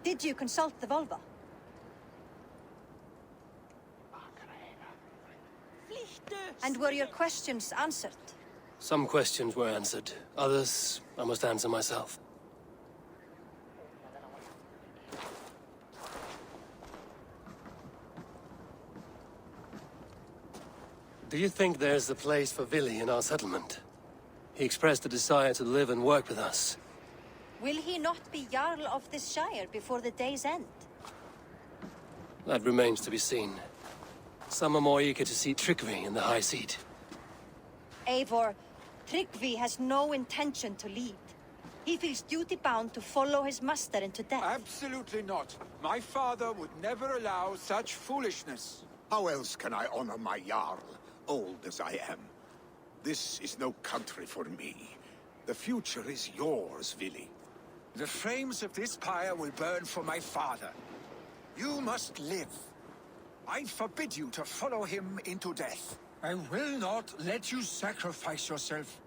Did you consult the Volva? And were your questions answered? Some questions were answered. Others, I must answer myself. Do you think there's a place for Vili in our settlement? He expressed a desire to live and work with us. Will he not be Jarl of this shire before the day's end? That remains to be seen. Some are more eager to see Tryggvi in the high seat. Eivor, Tryggvi has no intention to lead. He feels duty-bound to follow his master into death. Absolutely not. My father would never allow such foolishness. How else can I honor my Jarl, old as I am? This is no country for me. The future is yours, Vili. The flames of this pyre will burn for my father. You must live. I forbid you to follow him into death. I will not let you sacrifice yourself.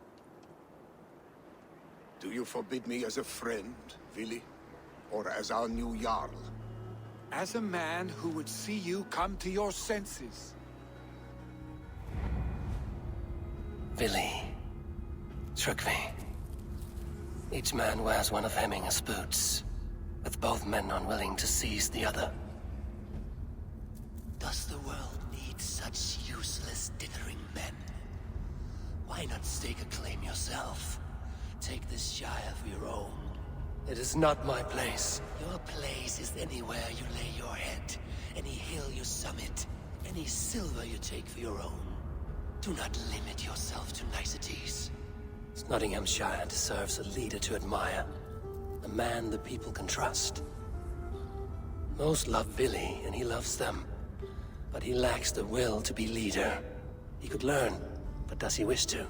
Do you forbid me as a friend, Vili? Or as our new Jarl? As a man who would see you come to your senses. Vili. Tryggvi. Each man wears one of Hemminger's boots, with both men unwilling to seize the other. Does the world need such useless, dithering men? Why not stake a claim yourself? Take this shire for your own. It is not my place. Your place is anywhere you lay your head, any hill you summit, any silver you take for your own. Do not limit yourself to niceties. Nottinghamshire deserves a leader to admire. A man the people can trust. Most love Vili, and he loves them. But he lacks the will to be leader. He could learn, but does he wish to?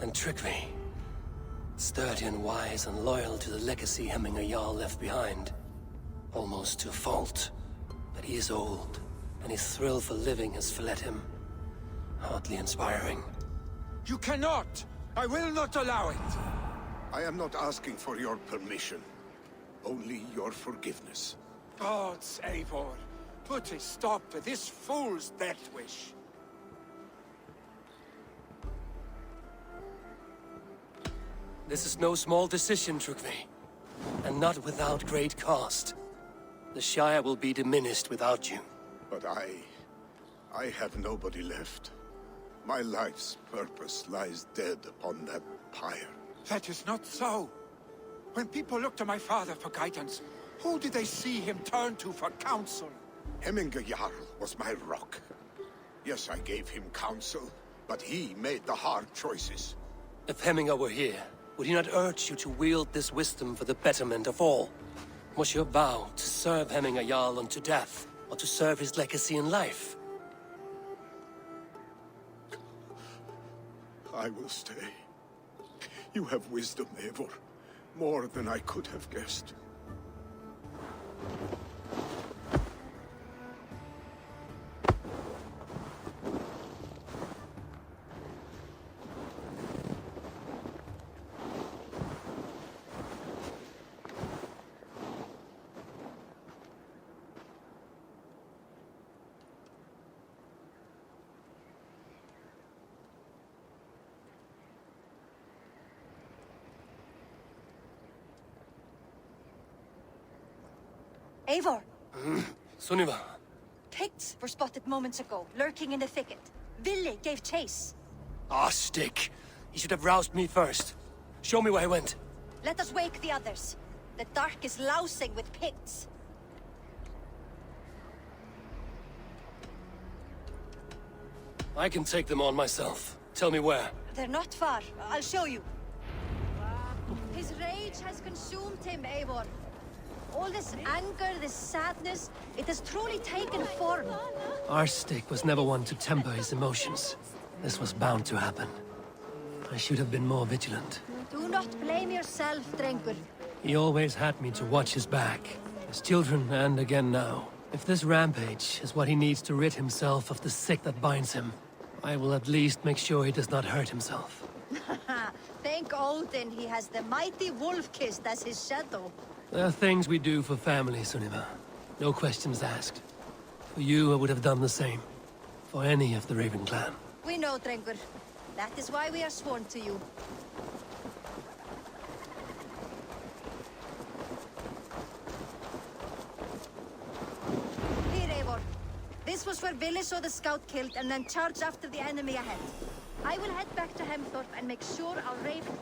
And Tryggvi. Sturdy and wise and loyal to the legacy Hemminger Jarl left behind. Almost to a fault. But he is old, and his thrill for living has fled him. Hardly inspiring. You cannot! I will not allow it! I am not asking for your permission. Only your forgiveness. Gods, Eivor, put a stop to this fool's death wish. This is no small decision, Tryggvi. And not without great cost. The Shire will be diminished without you. But I have nobody left. My life's purpose lies dead upon that pyre. That is not so. When people look to my father for guidance, who did they see him turn to for counsel? Hemminger Jarl was my rock. Yes, I gave him counsel, but he made the hard choices. If Hemminger were here, would he not urge you to wield this wisdom for the betterment of all? Was your vow to serve Hemminger Jarl unto death, or to serve his legacy in life? I will stay. You have wisdom, Eivor. More than I could have guessed. Eivor! Sunniva. Picts were spotted moments ago, lurking in the thicket. Vili gave chase. Ah, stick. He should have roused me first. Show me where he went. Let us wake the others. The dark is lousing with Picts. I can take them on myself. Tell me where. They're not far. I'll show you. His rage has consumed him, Eivor. All this anger, this sadness, it has truly taken form. Arstic was never one to temper his emotions. This was bound to happen. I should have been more vigilant. Do not blame yourself, Drengur. He always had me to watch his back. As children, and again now. If this rampage is what he needs to rid himself of the sick that binds him, I will at least make sure he does not hurt himself. Thank thank Odin he has the mighty Wolf-Kissed as his shadow. There are things we do for family, Sunniva. No questions asked. For you, I would have done the same. For any of the Raven clan. We know, Drengur. That is why we are sworn to you. Here, Eivor. This was where Vili saw the scout killed and then charged after the enemy ahead. I will head back to Hemthorpe and make sure our Raven...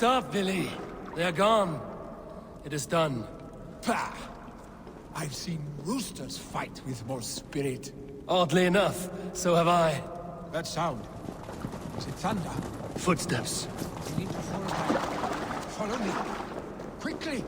fucked up, Vili. They're gone. It is done. Pah! I've seen roosters fight with more spirit. Oddly enough, so have I. That sound. Is it thunder? Footsteps. We need to fall back. Follow me. Quickly!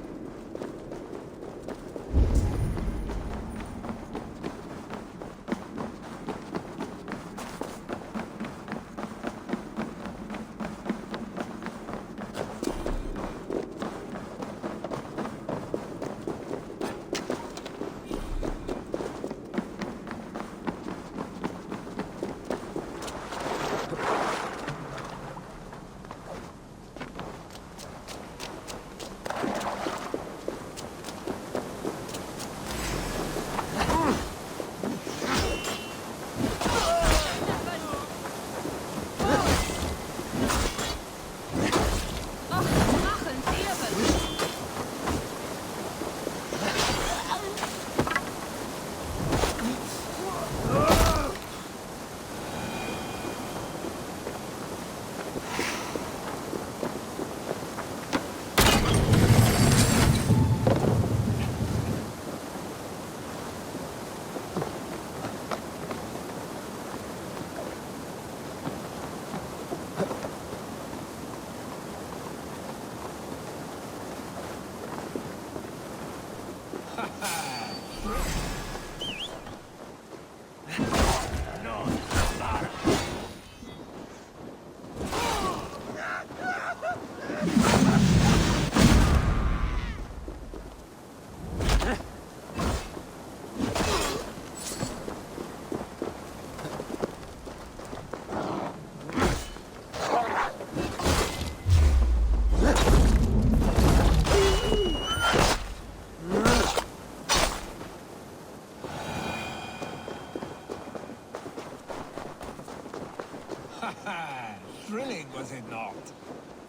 Thrilling, was it not?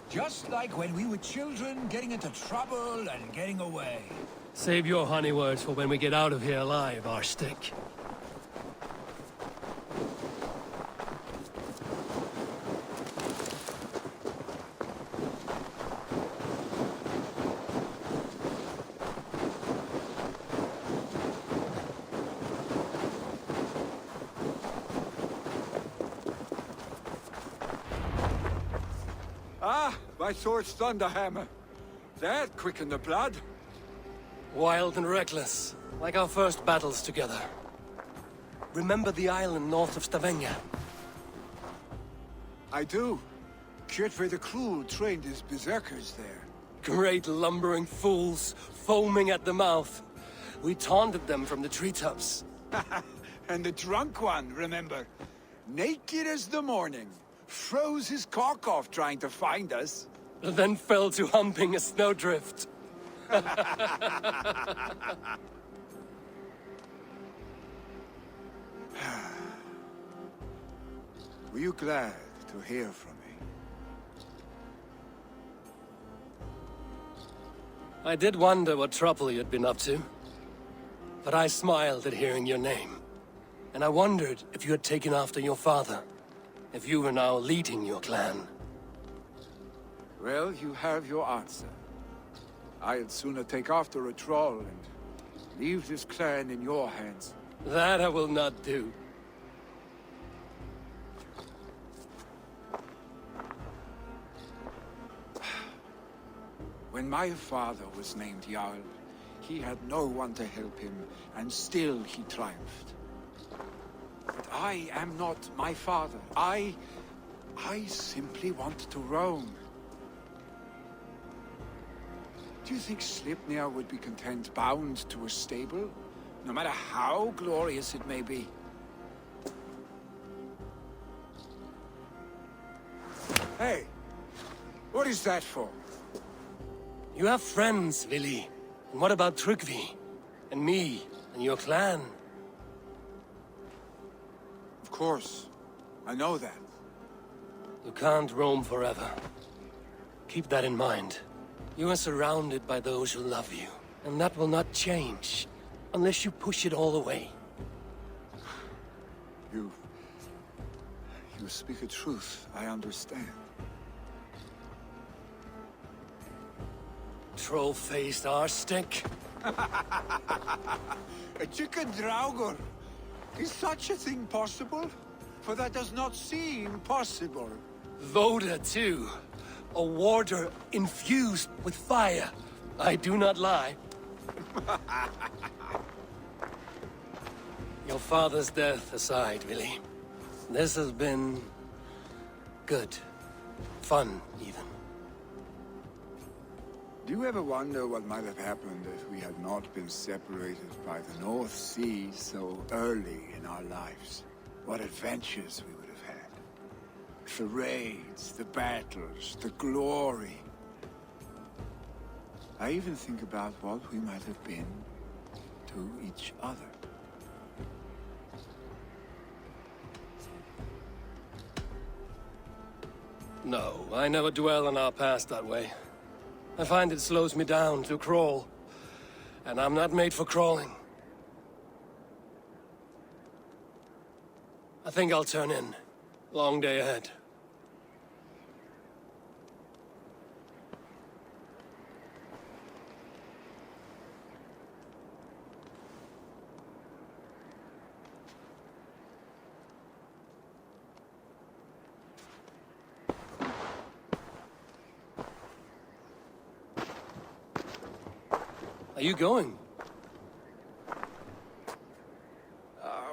Just like when we were children, getting into trouble and getting away. Save your honey words for when we get out of here alive, Arstick. Ah, my sword's thunderhammer. That quickened the blood. Wild and reckless, like our first battles together. Remember the island north of Stavanger? I do. Kjotve the Cruel trained his berserkers there. Great lumbering fools, foaming at the mouth. We taunted them from the treetops. And the drunk one, remember? Naked as the morning. Froze his cock off trying to find us. Then fell to humping a snowdrift. Were you glad to hear from me? I did wonder what trouble you'd been up to. But I smiled at hearing your name. And I wondered if you had taken after your father. If you were now leading your clan. Well, you have your answer. I'd sooner take after a troll and leave this clan in your hands. That I will not do. When my father was named Jarl, he had no one to help him, and still he triumphed. But I am not my father. I simply want to roam. Do you think Sleipnir would be content bound to a stable, no matter how glorious it may be? Hey, what is that for? You have friends, Vili. And what about Tryggvi? And me? And your clan? Of course, I know that. You can't roam forever. Keep that in mind. You are surrounded by those who love you. And that will not change, unless you push it all away. You speak a truth, I understand. troll-faced arse-stick. A chicken Draugr. Is such a thing possible? For that does not seem possible. Voda, too. A warder infused with fire. I do not lie. Your father's death aside, Vili. This has been... good. Fun, even. Do you ever wonder what might have happened if we had not been separated by the North Sea so early in our lives? What adventures we would have had. The raids, the battles, the glory. I even think about what we might have been to each other. No, I never dwell on our past that way. I find it slows me down to crawl. And I'm not made for crawling. I think I'll turn in. Long day ahead. Are you going?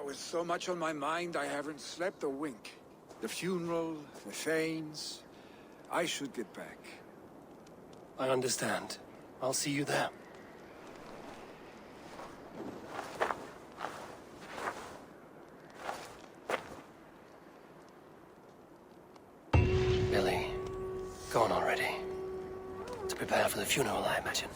With so much on my mind, I haven't slept a wink. The funeral, the Thanes. I should get back. I understand. I'll see you there. Vili, go on already. To prepare for the funeral, I imagine.